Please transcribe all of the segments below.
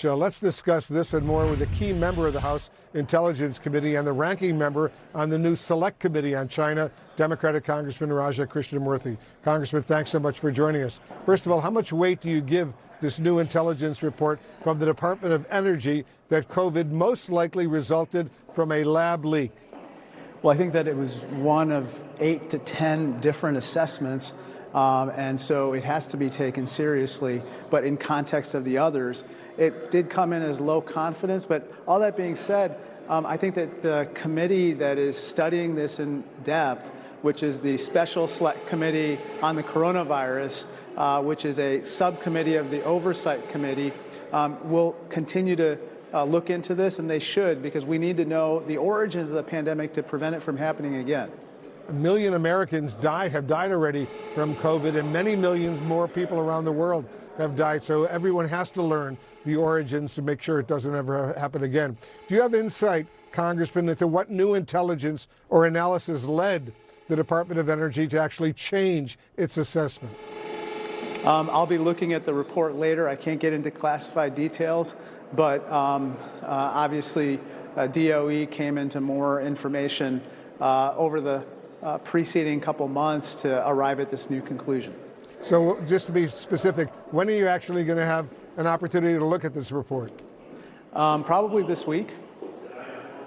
much. Let's discuss this and more with a key member of the House Intelligence Committee and the ranking member on the new Select Committee on China, Democratic Congressman Raja Krishnamoorthi. Congressman, thanks so much for joining us. First of all, how much weight do you give this new intelligence report from the Department of Energy that COVID most likely resulted from a lab leak? Well, I think that it was one of 8 to 10 different assessments, and so it has to be taken seriously. But in context of the others, it did come in as low confidence. But all that being said, I think that the committee that is studying this in depth, which is the Special Select Committee on the Coronavirus, which is a subcommittee of the Oversight Committee, will continue to look into this, and they should, because we need to know the origins of the pandemic to prevent it from happening again. 1 million Americans have died already from COVID, and many millions more people around the world have died. So everyone has to learn the origins to make sure it doesn't ever happen again. Do you have insight, Congressman, into what new intelligence or analysis led the Department of Energy to actually change its assessment? I'll be looking at the report later. I can't get into classified details, but obviously DOE came into more information over the preceding couple months to arrive at this new conclusion. So just to be specific, when are you actually going to have an opportunity to look at this report? Probably this week.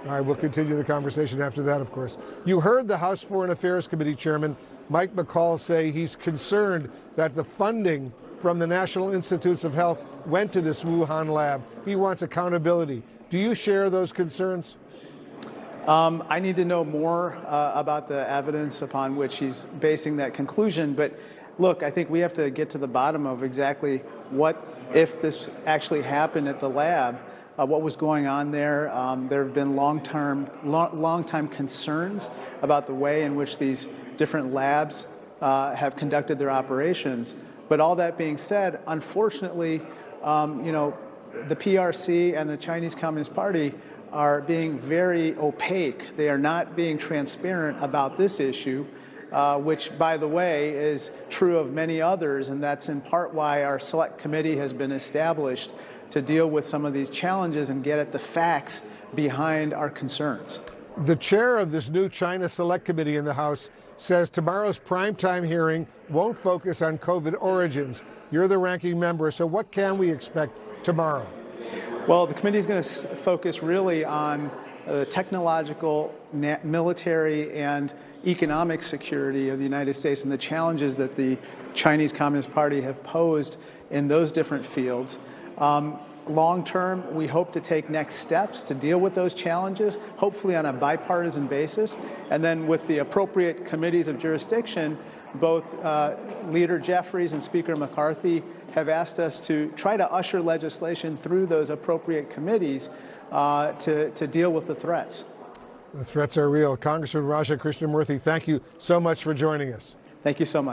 All right, we'll continue the conversation after that, of course. You heard the House Foreign Affairs Committee Chairman Mike McCall say he's concerned that the funding from the National Institutes of Health went to this Wuhan lab. He wants accountability. Do you share those concerns? I need to know more about the evidence upon which he's basing that conclusion. But look, I think we have to get to the bottom of exactly what, if this actually happened at the lab, what was going on there. There have been long-time concerns about the way in which these different labs have conducted their operations. But all that being said, unfortunately, the PRC and the Chinese Communist Party are being very opaque. They are not being transparent about this issue, which, by the way, is true of many others, and that's in part why our Select Committee has been established to deal with some of these challenges and get at the facts behind our concerns. The chair of this new China Select Committee in the House says tomorrow's primetime hearing won't focus on COVID origins. You're the ranking member, so what can we expect tomorrow? Well, the committee is going to focus really on technological, military, and economic security of the United States and the challenges that the Chinese Communist Party have posed in those different fields. Long term, we hope to take next steps to deal with those challenges, hopefully on a bipartisan basis. And then with the appropriate committees of jurisdiction, both Leader Jeffries and Speaker McCarthy have asked us to try to usher legislation through those appropriate committees to deal with the threats. The threats are real. Congressman Raja Krishnamoorthi, thank you so much for joining us. Thank you so much.